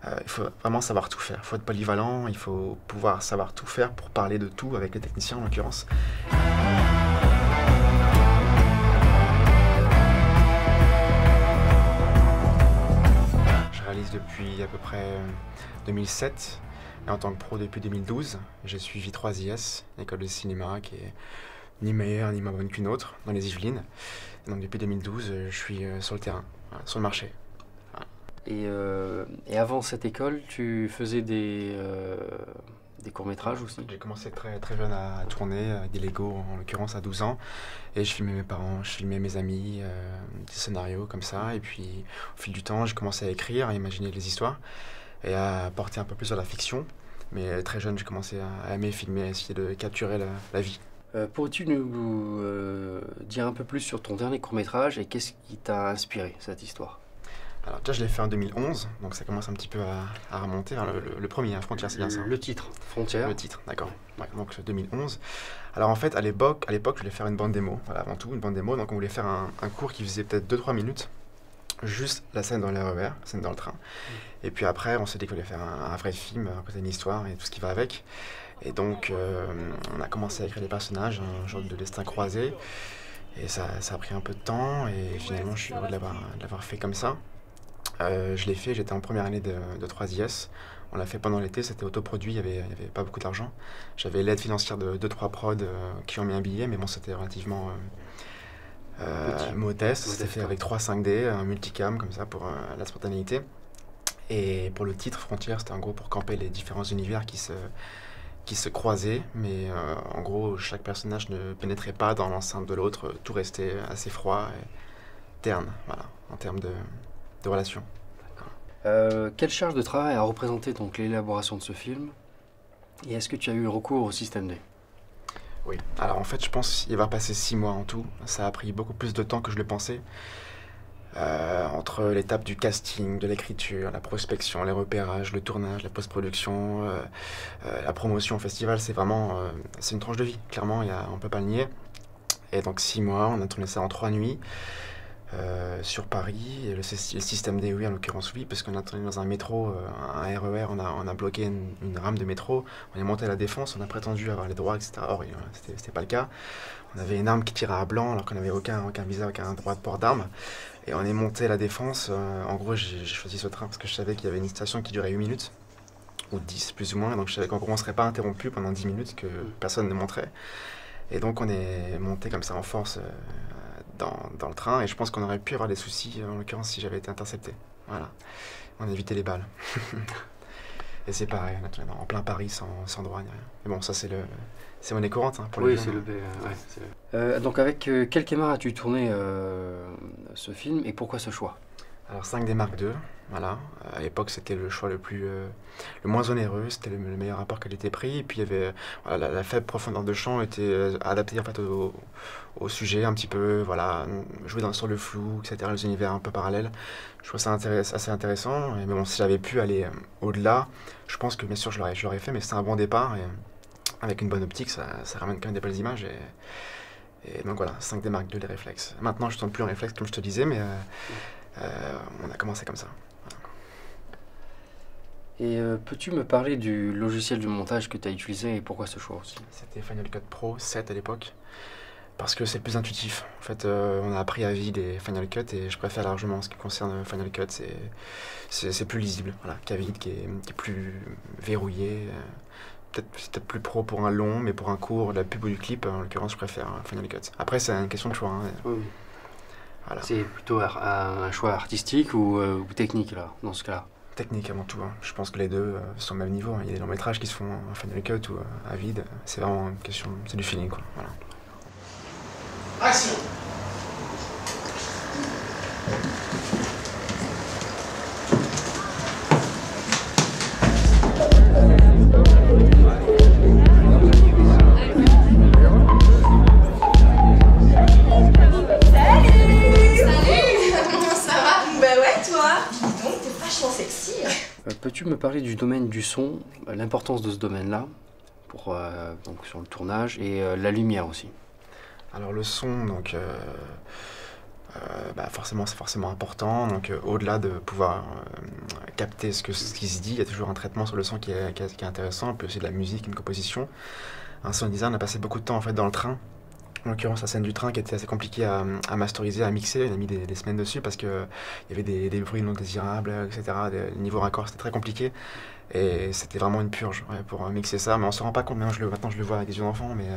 Il faut vraiment savoir tout faire. Il faut être polyvalent, il faut pouvoir savoir tout faire pour parler de tout avec les techniciens en l'occurrence. Je réalise depuis à peu près 2007 et en tant que pro depuis 2012. J'ai suivi 3IS, une école de cinéma qui est ni meilleure ni moins bonne qu'une autre dans les Yvelines. Et donc depuis 2012, je suis sur le terrain, voilà, sur le marché. Voilà. Et avant cette école, tu faisais des courts-métrages aussi? J'ai commencé très, très jeune à tourner avec des Lego, en l'occurrence à 12 ans. Et je filmais mes parents, je filmais mes amis, des scénarios comme ça. Et puis au fil du temps, j'ai commencé à écrire, à imaginer les histoires et à porter un peu plus à la fiction. Mais très jeune, j'ai commencé à aimer filmer, à essayer de capturer la vie. Pourrais-tu nous dire un peu plus sur ton dernier court-métrage et qu'est-ce qui t'a inspiré cette histoire? Alors déjà, je l'ai fait en 2011, donc ça commence un petit peu à remonter. Enfin, le premier, hein, Frontières, c'est bien ça. Le titre, Frontières. Le titre, d'accord. Ouais, donc 2011. Alors en fait, à l'époque, je voulais faire une bande démo. Voilà, avant tout, une bande démo. Donc on voulait faire un cours qui faisait peut-être 2-3 minutes. Juste la scène dans le RER, la scène dans le train. Et puis après, on s'est dit qu'on allait faire un vrai film, raconter une histoire et tout ce qui va avec. Et donc, on a commencé à écrire les personnages, un genre de destin croisé. Et ça a pris un peu de temps. Et finalement, je suis heureux de l'avoir fait comme ça. Je l'ai fait, j'étais en première année de 3IS. On l'a fait pendant l'été, c'était autoproduit, il y avait pas beaucoup d'argent. J'avais l'aide financière de 2-3 prods qui ont mis un billet, mais bon, c'était relativement modeste. C'était fait avec 3 5D, un multicam comme ça pour la spontanéité. Et pour le titre Frontières, c'était en gros pour camper les différents univers qui se croisaient, mais en gros, chaque personnage ne pénétrait pas dans l'enceinte de l'autre, tout restait assez froid et terne, voilà, en termes de relations. Quelle charge de travail a représenté donc l'élaboration de ce film? Et est-ce que tu as eu recours au système D? Oui, alors en fait je pense qu'il va passer 6 mois en tout. Ça a pris beaucoup plus de temps que je le pensais. Entre l'étape du casting, de l'écriture, la prospection, les repérages, le tournage, la post-production, la promotion au festival, c'est vraiment c'est une tranche de vie, clairement, on peut pas le nier. Et donc 6 mois, on a tourné ça en 3 nuits. Sur Paris, et le système D, oui, en l'occurrence, oui, parce qu'on a tourné dans un métro, un RER, on a bloqué une rame de métro, on est monté à la Défense, on a prétendu avoir les droits, etc. Or, c'était pas le cas. On avait une arme qui tirait à blanc, alors qu'on n'avait aucun visa, aucun droit de port d'armes. Et on est monté à la Défense. En gros, j'ai choisi ce train parce que je savais qu'il y avait une station qui durait 8 minutes, ou 10 plus ou moins, donc je savais qu'en gros, on ne serait pas interrompu pendant 10 minutes, que personne ne montrait. Et donc, on est monté comme ça en force. Dans le train, et je pense qu'on aurait pu avoir des soucis en l'occurrence si j'avais été intercepté. Voilà, on a évité les balles. Et c'est pareil, en plein Paris sans droit ni rien. Mais bon, ça c'est monnaie courante hein, pour les gens. Oui, c'est le B. Ouais, donc avec quelle caméra as-tu tourné ce film et pourquoi ce choix? Alors 5D Mark II, voilà. À l'époque, c'était le choix le moins onéreux, c'était le meilleur rapport qualité-prix. Et puis il y avait voilà, la faible profondeur de champ était adaptée en fait au sujet un petit peu, voilà, jouer sur le flou, etc. Les univers un peu parallèles. Je trouve ça assez intéressant. Mais bon, si j'avais pu aller au-delà, je pense que bien sûr je l'aurais fait, mais c'est un bon départ. Et avec une bonne optique, ça ramène quand même des belles images. Et donc voilà, 5D Mark II, les réflexes. Maintenant, je ne tourne plus en réflexe comme je te disais, mais on a commencé comme ça. Et peux-tu me parler du logiciel de montage que tu as utilisé et pourquoi ce choix aussi? C'était Final Cut Pro 7 à l'époque, parce que c'est le plus intuitif. En fait, on a appris à vie des Final Cut et je préfère largement en ce qui concerne Final Cut. C'est plus lisible, voilà, qu'Avid qui est plus verrouillé. C'est peut-être plus pro pour un long, mais pour un court, la pub ou du clip, en l'occurrence, je préfère Final Cut. Après, c'est une question de choix. Hein. Oui. Voilà. C'est plutôt un choix artistique ou technique, là, dans ce cas-là? Technique avant tout. Hein. Je pense que les deux sont au même niveau. Hein. Il y a des longs métrages qui se font en Final Cut ou à vide. C'est vraiment une question, c'est du feeling, quoi. Voilà. Action! Peux-tu me parler du domaine du son, l'importance de ce domaine-là, donc sur le tournage, et la lumière aussi? Alors le son, donc forcément c'est forcément important. Donc au-delà de pouvoir capter ce qui se dit, il y a toujours un traitement sur le son qui est intéressant, puis aussi de la musique, une composition. Un sound design, on a passé beaucoup de temps en fait dans le train. En l'occurrence, la scène du train qui était assez compliquée à masteriser, à mixer. On a mis des semaines dessus parce qu'il y avait des bruits non désirables, etc. Le niveau raccord, c'était très compliqué. Et c'était vraiment une purge pour mixer ça. Mais on se rend pas compte, maintenant je le vois avec des yeux d'enfant. Mais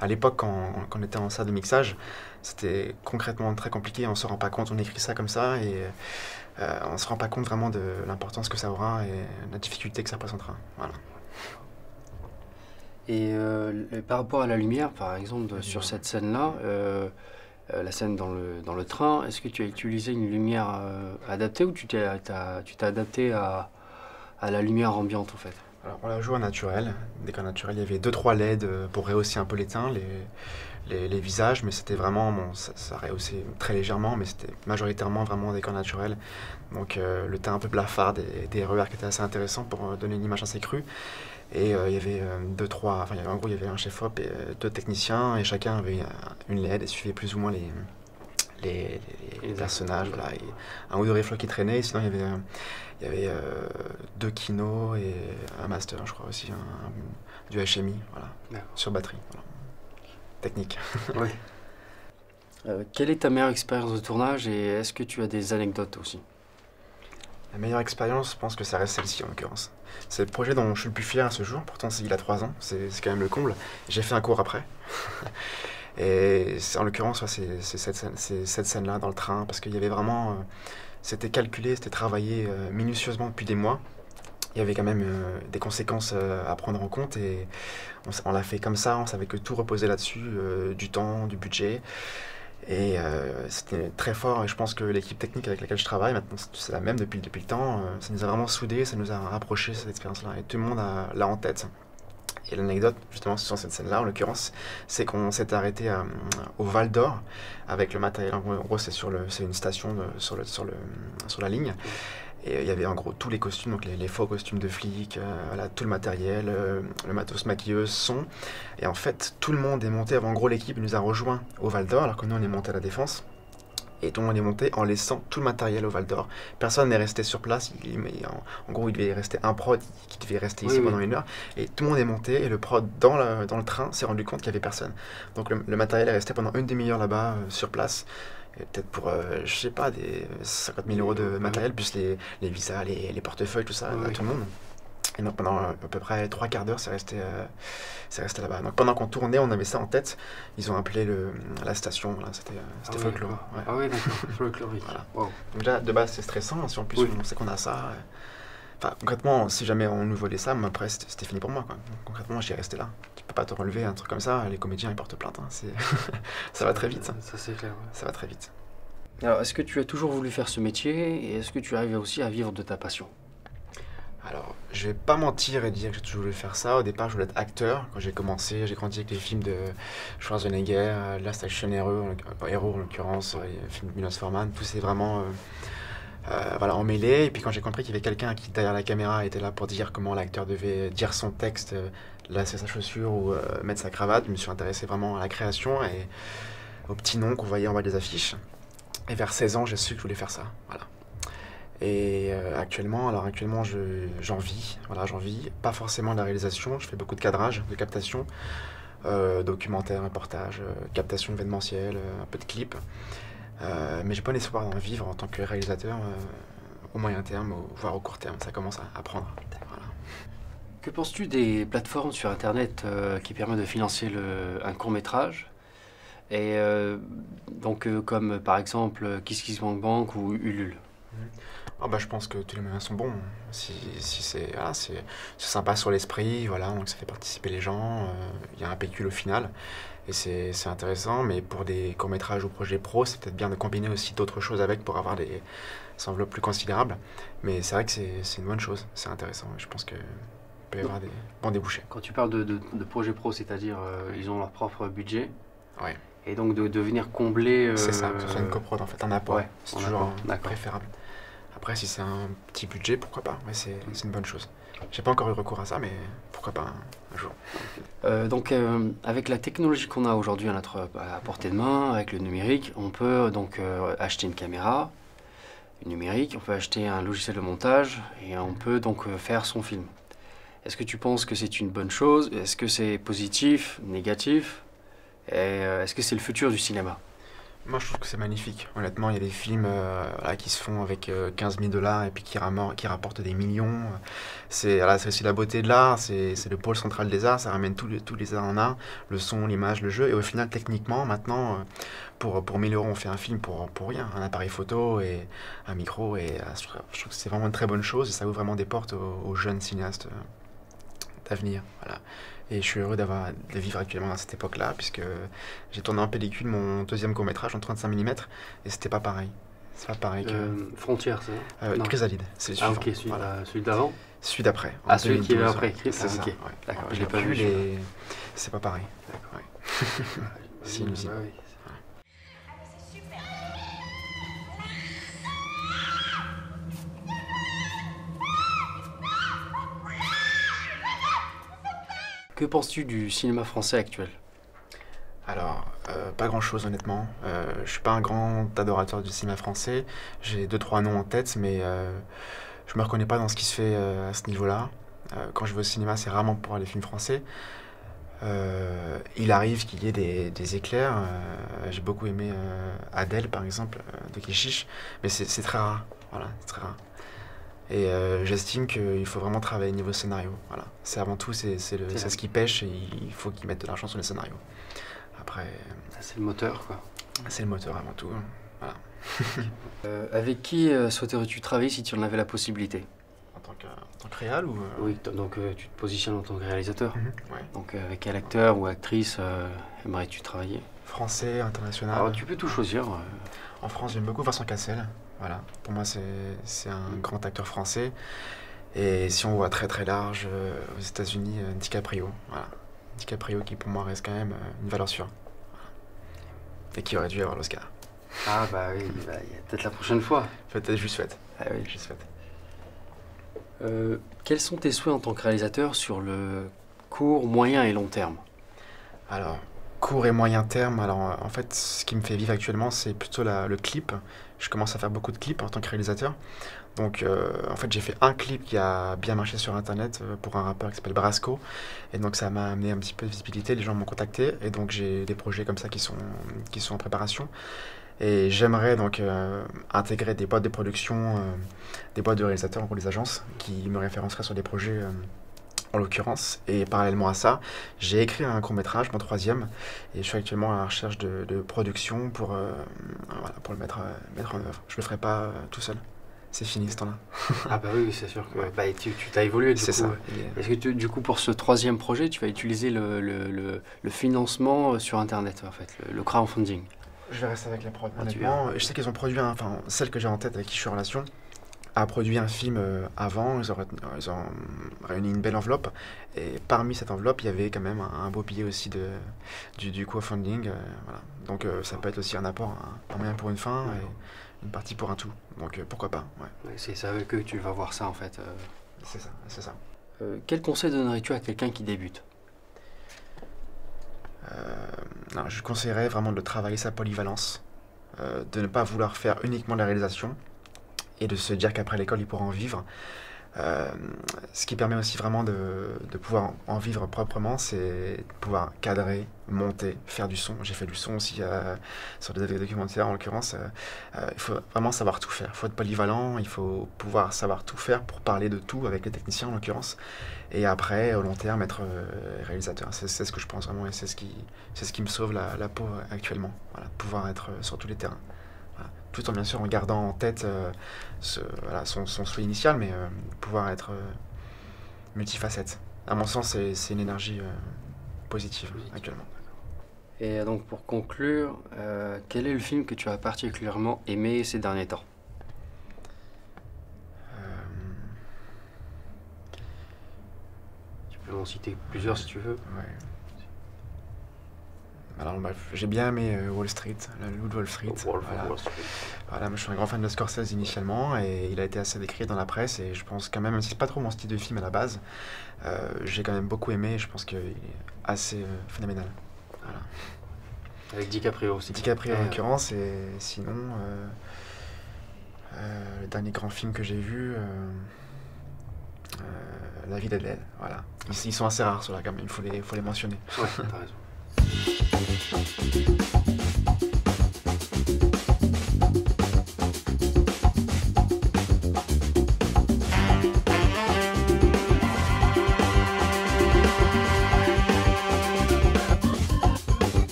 à l'époque, quand on était en salle de mixage, c'était concrètement très compliqué. On se rend pas compte, on écrit ça comme ça. Et on se rend pas compte vraiment de l'importance que ça aura et la difficulté que ça représentera. Voilà. Et par rapport à la lumière, par exemple, sur cette scène-là, la scène dans le train, est-ce que tu as utilisé une lumière adaptée ou tu t'es adapté à la lumière ambiante en fait? Alors, on l'a joué au naturel, décor naturel. Il y avait 2-3 LED pour rehausser un peu les teints, les visages, mais c'était vraiment, bon, ça rehaussait très légèrement, mais c'était majoritairement vraiment décor naturel. Donc le teint un peu blafard des RER qui était assez intéressant pour donner une image assez crue. Et il y avait en gros il y avait un chef-op et 2 techniciens, et chacun avait une LED et suivait plus ou moins les personnages, voilà, et un ou deux reflets qui traînaient. Sinon il y avait 2 kinos et un master, je crois aussi, du HMI, voilà, sur batterie, voilà. Technique. Oui. Quelle est ta meilleure expérience de tournage et est-ce que tu as des anecdotes aussi? La meilleure expérience, je pense que ça reste celle-ci en l'occurrence. C'est le projet dont je suis le plus fier à ce jour, pourtant il a 3 ans, c'est quand même le comble. J'ai fait un cours après. Et en l'occurrence, c'est cette scène-là dans le train, parce qu'il y avait vraiment... c'était calculé, c'était travaillé minutieusement depuis des mois. Il y avait quand même des conséquences à prendre en compte et on l'a fait comme ça, on savait que tout reposait là-dessus, du temps, du budget. Et c'était très fort et je pense que l'équipe technique avec laquelle je travaille, maintenant c'est la même depuis le temps, ça nous a vraiment soudés, ça nous a rapprochés cette expérience-là et tout le monde l'a en tête. Et l'anecdote, justement, sur cette scène-là, en l'occurrence, c'est qu'on s'était arrêté au Val d'Or avec le matériel. En gros, c'est une station sur la ligne. Et il y avait en gros tous les costumes, donc les faux costumes de flics, voilà, tout le matériel, le matos maquilleuse, son. Et en fait, tout le monde est monté. En gros, l'équipe nous a rejoints au Val d'Or, alors que nous, on est monté à la Défense. Et tout le monde est monté en laissant tout le matériel au Val d'Or. Personne n'est resté sur place. En gros, il devait rester un prod qui devait rester ici pendant 1 heure. Et tout le monde est monté. Et le prod, dans le train, s'est rendu compte qu'il n'y avait personne. Donc le matériel est resté pendant une demi-heure là-bas, sur place. Peut-être pour, je sais pas, des 50 000 euros de matériel, plus les visas, les portefeuilles, tout ça, à tout le monde. Et donc pendant à peu près 3 quarts d'heure, c'est resté là-bas. Donc pendant qu'on tournait, on avait ça en tête. Ils ont appelé la station, voilà, c'était folklore. Ouais. Ah oui, d'accord, folklorique. Voilà. Wow. Donc là, de base, c'est stressant. Si en plus on sait qu'on a ça... Enfin, concrètement, si jamais on nous volait ça, après, c'était fini pour moi, quoi. Donc, concrètement, j'y restais là. Tu peux pas te relever un truc comme ça, les comédiens, ils portent plainte. Hein. Ça va très vite. Ça c'est clair. Ouais. Ça va très vite. Alors, est-ce que tu as toujours voulu faire ce métier et est-ce que tu arrives aussi à vivre de ta passion? Alors, je vais pas mentir et dire que j'ai toujours voulu faire ça. Au départ, je voulais être acteur. Quand j'ai commencé, j'ai grandi avec les films de Schwarzenegger, Last Action Hero en l'occurrence, les films de Milos Forman. Tout c'est vraiment voilà, emmêlé. Et puis quand j'ai compris qu'il y avait quelqu'un qui, derrière la caméra, était là pour dire comment l'acteur devait dire son texte, lasser sa chaussure ou mettre sa cravate, je me suis intéressé vraiment à la création et aux petits noms qu'on voyait en bas des affiches. Et vers 16 ans, j'ai su que je voulais faire ça. Voilà. Et actuellement, j'en vis. Voilà, j'en vis. Pas forcément de la réalisation. Je fais beaucoup de cadrage, de captation, documentaire, reportage, captation événementielle, un peu de clips. Mais j'ai pas l'espoir d'en vivre en tant que réalisateur au moyen terme, voire au court terme. Ça commence à prendre. Voilà. Que penses-tu des plateformes sur Internet qui permettent de financer un court-métrage? Et donc comme par exemple KissKissBankBank ou Ulule. Je pense que tous les moyens sont bons. Si c'est sympa sur l'esprit, voilà, donc ça fait participer les gens. Il y a un pécule au final et c'est intéressant. Mais pour des courts-métrages ou projets pro, c'est peut-être bien de combiner aussi d'autres choses avec pour avoir des enveloppes plus considérables. Mais c'est vrai que c'est une bonne chose, c'est intéressant. Je pense que peut y avoir des bons débouchés. Quand tu parles de projets pro, c'est-à-dire ils ont leur propre budget. Ouais. Et donc de venir combler... C'est ça, que ce soit une coprod en fait, un apport. Ouais, c'est toujours préférable. Après, si c'est un petit budget, pourquoi pas? Ouais, c'est une bonne chose. J'ai pas encore eu recours à ça, mais pourquoi pas un jour. Avec la technologie qu'on a aujourd'hui à portée de main, avec le numérique, on peut donc acheter une caméra, une numérique, on peut acheter un logiciel de montage et on peut donc faire son film. Est-ce que tu penses que c'est une bonne chose? Est-ce que c'est positif, négatif? Et est-ce que c'est le futur du cinéma? Moi, je trouve que c'est magnifique. Honnêtement, il y a des films voilà, qui se font avec 15 000 dollars et puis qui rapportent des millions. Voilà, c'est aussi la beauté de l'art, c'est le pôle central des arts, ça ramène tous les arts en un, le son, l'image, le jeu. Et au final, techniquement, maintenant, pour 1000 euros, on fait un film pour rien. Un appareil photo et un micro. Et je trouve que c'est vraiment une très bonne chose et ça ouvre vraiment des portes aux jeunes cinéastes d'avenir. Voilà. Et je suis heureux de vivre actuellement à cette époque-là, puisque j'ai tourné en pellicule mon deuxième court-métrage en 35 mm, et c'était pas pareil. C'est pas pareil que. Frontières, ça? Non. Chrysalide, c'est le Ah suivant. ok, celui, Voilà. Celui d'avant? Celui d'après. Ah, celui qui est après. C'est Ah, ça. ok. Ouais. D'accord, En je l'ai pas vu. pellicule et c'est pas pareil. Ouais. C'est une usine. Ouais, Que penses-tu du cinéma français actuel? Alors, pas grand-chose honnêtement. Je suis pas un grand adorateur du cinéma français. J'ai deux trois noms en tête, mais je me reconnais pas dans ce qui se fait à ce niveau-là. Quand je vais au cinéma, c'est rarement pour voir les films français. Il arrive qu'il y ait des éclairs. J'ai beaucoup aimé Adèle, par exemple, de Keshish, mais c'est très rare. Voilà, c'est très rare. Et j'estime qu'il faut vraiment travailler niveau scénario. Voilà. C'est avant tout, c'est ce qui pêche et il faut qu'ils mettent de l'argent sur les scénarios. Après, C'est le moteur, quoi. c'est le moteur avant tout. Voilà. Avec qui souhaiterais-tu travailler si tu en avais la possibilité? En tant que réal ou Oui, donc tu te positionnes en tant que réalisateur. Ouais. Donc avec quel acteur ou actrice aimerais-tu travailler? Français, international. Alors tu peux tout choisir. En France, j'aime beaucoup Vincent Cassel. Voilà. Pour moi, c'est un grand acteur français. Et si on voit très très large, aux États-Unis, DiCaprio. Voilà. DiCaprio qui pour moi reste quand même une valeur sûre. Voilà. Et qui aurait dû avoir l'Oscar. Ah bah oui, il y a peut-être la prochaine fois. Peut-être, je lui souhaite. Ah oui. Je lui souhaite. Quels sont tes souhaits en tant que réalisateur sur le court, moyen et long terme? Alors, court et moyen terme, alors en fait, ce qui me fait vivre actuellement, c'est plutôt le clip. Je commence à faire beaucoup de clips en tant que réalisateur. Donc, en fait, j'ai fait un clip qui a bien marché sur Internet pour un rappeur qui s'appelle Brasco. Et donc, ça m'a amené un petit peu de visibilité. Les gens m'ont contacté. Et donc, j'ai des projets comme ça qui sont en préparation. Et j'aimerais donc intégrer des boîtes de production, des boîtes de réalisateurs, en gros, des agences, qui me référenceraient sur des projets en l'occurrence. Et parallèlement à ça, j'ai écrit un court-métrage, mon troisième, et je suis actuellement à la recherche de production pour le mettre en œuvre. Je le ferai pas tout seul. C'est fini ce temps-là. Ah bah oui, c'est sûr que bah, tu t'as évolué du C'est coup. ça. Est-ce que du coup pour ce troisième projet, tu vas utiliser le financement sur Internet en fait, le crowdfunding? Je vais rester avec la prod, Ah, tu honnêtement. Je sais qu'ils ont produit enfin, celle que j'ai en tête avec qui je suis en relation, a produit un film avant, ils ont réuni une belle enveloppe, et parmi cette enveloppe, il y avait quand même un beau billet aussi du crowdfunding. Voilà. Donc ça peut être aussi un apport, un moyen pour une fin, et une partie pour un tout. Donc pourquoi pas, ouais. Ouais, c'est avec eux que tu vas voir ça en fait. C'est ça, c'est ça. Quel conseil donnerais-tu à quelqu'un qui débute? Non, je conseillerais vraiment de travailler sa polyvalence, de ne pas vouloir faire uniquement de la réalisation, et de se dire qu'après l'école, il pourra en vivre. Ce qui permet aussi vraiment de pouvoir en vivre proprement, c'est de pouvoir cadrer, monter, faire du son. J'ai fait du son aussi sur des documentaires en l'occurrence. Il faut vraiment savoir tout faire. Il faut être polyvalent, il faut pouvoir savoir tout faire pour parler de tout avec les techniciens en l'occurrence. Et après, au long terme, être réalisateur. C'est ce que je pense vraiment et c'est ce qui me sauve la peau actuellement. Voilà, pouvoir être sur tous les terrains. Voilà. Tout en bien sûr en gardant en tête son souhait initial, mais pouvoir être multifacette. À mon sens, c'est une énergie positive actuellement. Et donc pour conclure, quel est le film que tu as particulièrement aimé ces derniers temps? Tu peux en citer plusieurs si tu veux. Ouais. Alors bref, j'ai bien aimé Wall Street, le Loup de Wall Street. Voilà. Voilà, moi je suis un grand fan de Scorsese initialement et il a été assez décrié dans la presse et je pense quand même si c'est pas trop mon style de film à la base, j'ai quand même beaucoup aimé et je pense qu'il est assez phénoménal. Voilà. Avec DiCaprio aussi. DiCaprio en l'occurrence et sinon le dernier grand film que j'ai vu, La vie d'Adèle, voilà. Ils sont assez rares ceux-là quand même, il faut les mentionner. Ouais, t'as raison.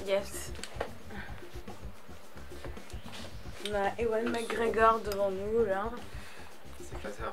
Yes. On a Ewan McGregor devant nous là. C'est quoi ça?